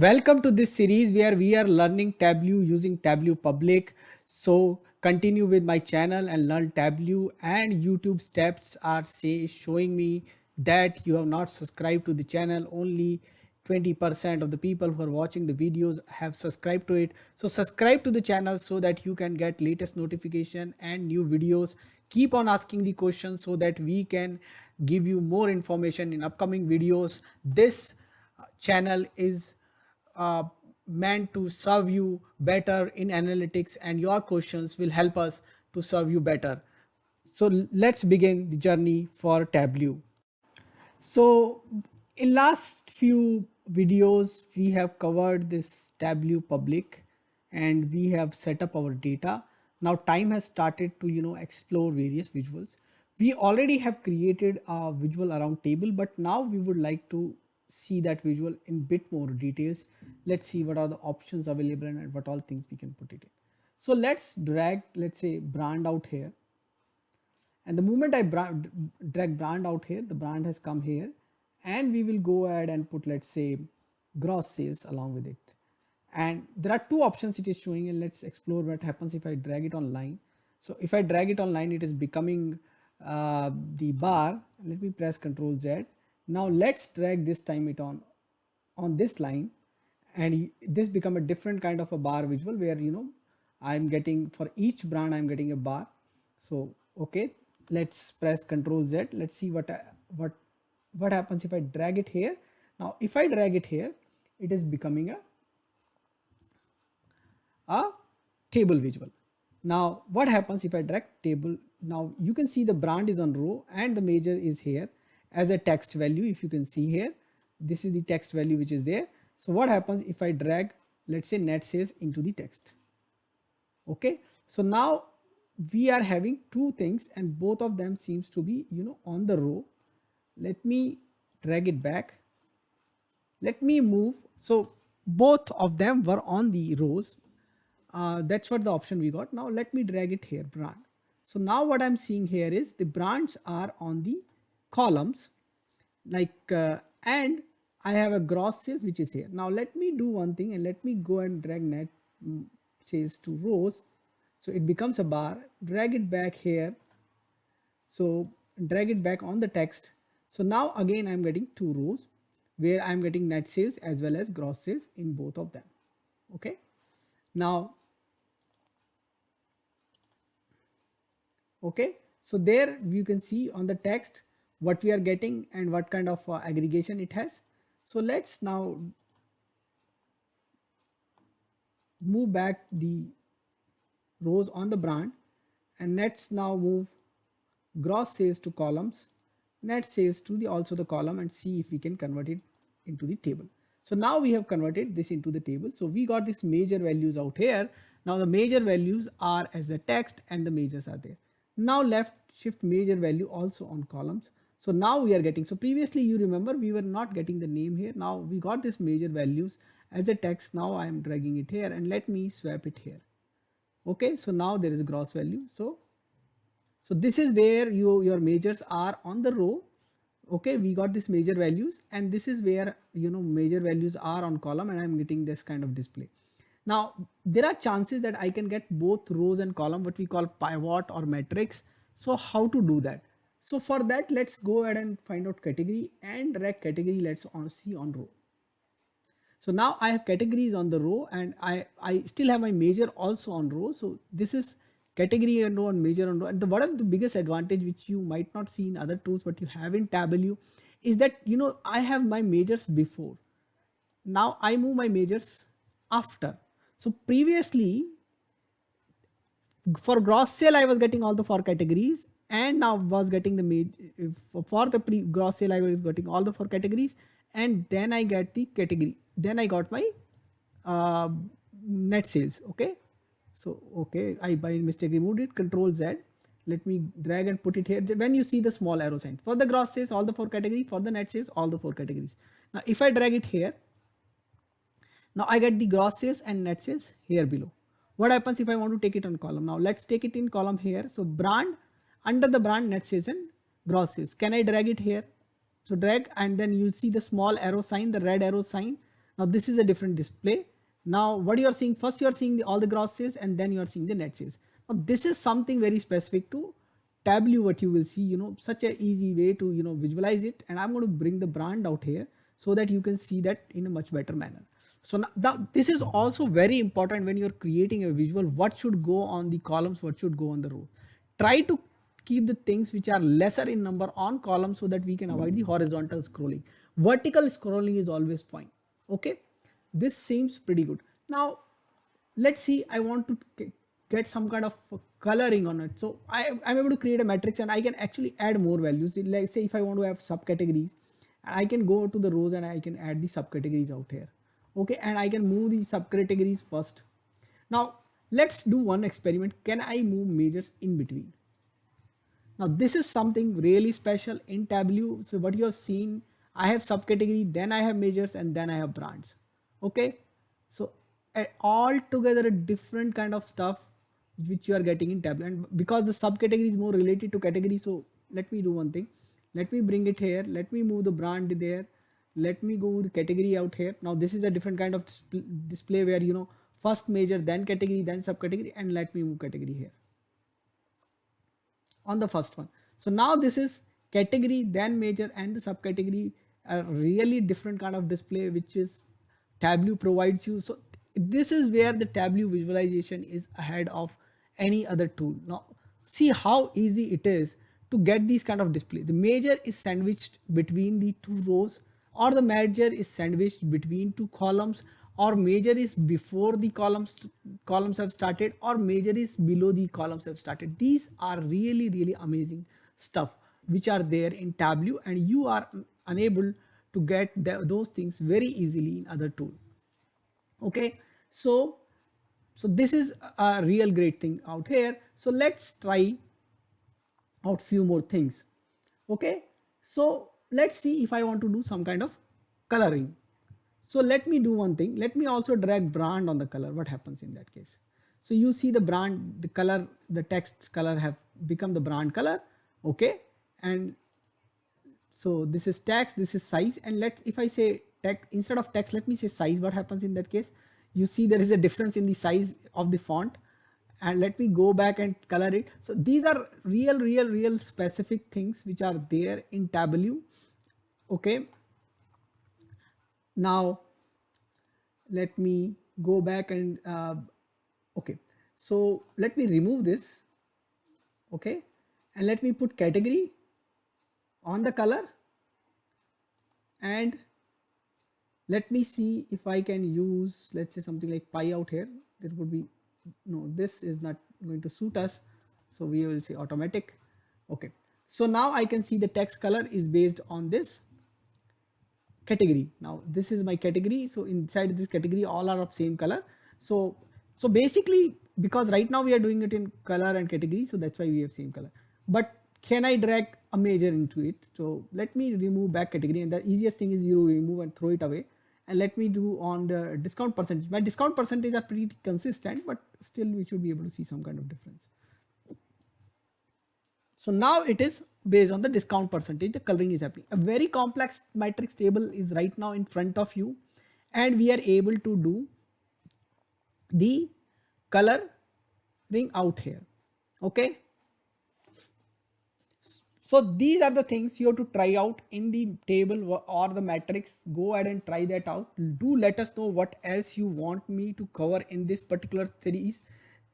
Welcome to this series where we are learning Tableau using Tableau Public. So continue with my channel and learn Tableau, and YouTube steps are showing me that you have not subscribed to the channel. Only 20% of the people who are watching the videos have subscribed to it. So subscribe to the channel so that you can get latest notification and new videos. Keep on asking the questions so that we can give you more information in upcoming videos. This channel is uh, meant to serve you better in analytics, and your questions will help us to serve you better. So let's begin the journey for Tableau. So in last few videos we have covered this Tableau Public and we have set up our data. Now time has started to explore various visuals. We already have created a visual around table, but now we would like to see that visual in bit more details. Let's see what are the options available and what all things we can put it in. So let's drag, let's say, brand out here, and the moment I drag brand out here, the brand has come here, and we will go ahead and put, let's say, gross sales along with it. And there are two options it is showing, and let's explore what happens if I drag it online. So if I drag it online, it is becoming the bar. Let me press Ctrl Z. Now let's drag this time it on this line, and this become a different kind of a bar visual where I'm getting, for each brand I'm getting a bar. So okay, let's press Ctrl Z. Let's see what happens if I drag it here. Now if I drag it here, it is becoming a table visual. Now what happens if I drag table? Now you can see the brand is on row and the major is here as a text value. If you can see here, this is the text value which is there. So what happens if I drag, let's say, net sales into the text? Okay, so now we are having two things and both of them seems to be on the row. Let me drag it back, let me move. So both of them were on the rows. That's what the option we got. Now let me drag it here, brand. So now what I'm seeing here is the brands are on the columns, like and I have a gross sales which is here. Now let me do one thing and let me go and drag net sales to rows. So it becomes a bar. Drag it back here. So drag it back on the text. So now again I'm getting two rows where I'm getting net sales as well as gross sales in both of them. Okay, now okay, so there you can see on the text what we are getting and what kind of aggregation it has. So let's now move back the rows on the brand, and let's now move gross sales to columns, net sales to the also the column, and see if we can convert it into the table. So now we have converted this into the table. So we got this major values out here. Now the major values are as the text and the majors are there. Now left shift major value also on columns. So now we are getting, so previously you remember we were not getting the name here. Now we got this major values as a text. Now I am dragging it here and let me swap it here. Okay, so now there is a gross value. So this is where your majors are on the row. Okay, we got this major values, and this is where major values are on column, and I'm getting this kind of display. Now there are chances that I can get both rows and column, what we call pivot or matrix. So how to do that? So for that, let's go ahead and find out category and drag category. Let's see on row. So now I have categories on the row, and I still have my major also on row. So this is category on row and major on row. And one of the biggest advantage which you might not see in other tools, but you have in Tableau, is that I have my majors before. Now I move my majors after. So previously for gross sale I was getting all the four categories, and now was getting the for the gross sale I was getting all the four categories, and then I get the category, then I got my uh, net sales. Okay, so okay, I by mistake removed it. Control Z. Let me drag and put it here. When you see the small arrow sign, for the gross sales all the four categories, for the net sales all the four categories. Now if I drag it here, now I get the gross sales and net sales here below. What happens if I want to take it on column? Now let's take it in column here. So brand, under the brand, net sales and gross sales. Can I drag it here? So drag, and then you see the small arrow sign, the red arrow sign. Now this is a different display. Now what you are seeing, first you are seeing all the gross sales and then you are seeing the net sales. Now this is something very specific to Tableau, what you will see, such a easy way to, visualize it. And I'm going to bring the brand out here so that you can see that in a much better manner. So now this is also very important when you're creating a visual, what should go on the columns, what should go on the row. Try to keep the things which are lesser in number on columns so that we can avoid the horizontal scrolling. Vertical scrolling is always fine. Okay, this seems pretty good. Now let's see, I want to get some kind of coloring on it. So I'm able to create a matrix and I can actually add more values. Let's say if I want to have subcategories, I can go to the rows and I can add the subcategories out here. Okay, and I can move the subcategories first. Now let's do one experiment. Can I move measures in between? Now this is something really special in Tableau. So what you have seen, I have subcategory, then I have measures, and then I have brands. Okay, so all together a different kind of stuff which you are getting in Tableau. And because the subcategory is more related to category, so let me do one thing. Let me bring it here. Let me move the brand there. Let me go the category out here. Now this is a different kind of display where first measure, then category, then subcategory, and let me move category here on the first one. So now this is category, then measure, and the subcategory, a really different kind of display which is Tableau provides you. So this is where the Tableau visualization is ahead of any other tool. Now see how easy it is to get these kind of display. The measure is sandwiched between the two rows, or the measure is sandwiched between two columns, or measure is before the columns have started, or measure is below the columns have started. These are really amazing stuff which are there in Tableau, and you are unable to get those things very easily in other tool. Okay, so this is a real great thing out here. So let's try out few more things. Okay, so let's see if I want to do some kind of coloring. So let me do one thing. Let me also drag brand on the color. What happens in that case? So you see the brand, the color, the text color have become the brand color. Okay, and so this is text, this is size, and if I say text instead of text, let me say size. What happens in that case? You see there is a difference in the size of the font. And let me go back and color it. So these are real specific things which are there in Tableau. Okay, now let me go back and okay, so let me remove this. Okay, and let me put category on the color, and let me see if I can use, let's say, something like pie out here. There would be, no, this is not going to suit us, so we will say automatic. Okay, so now I can see the text color is based on this category. Now this is my category, so inside this category all are of same color. So basically, because right now we are doing it in color and category, so that's why we have same color. But can I drag a measure into it? So let me remove back category, and the easiest thing is you remove and throw it away. And let me do on the discount percentage. My discount percentage are pretty consistent, but still we should be able to see some kind of difference. So now it is based on the discount percentage, the coloring is happening. A very complex matrix table is right now in front of you, and we are able to do the coloring out here. Okay, so these are the things you have to try out in the table or the matrix. Go ahead and try that out. Do let us know what else you want me to cover in this particular series.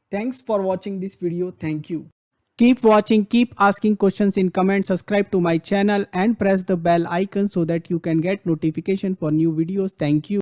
Thanks for watching this video. Thank you. Keep watching, keep asking questions in comments, subscribe to my channel and press the bell icon so that you can get notification for new videos. Thank you.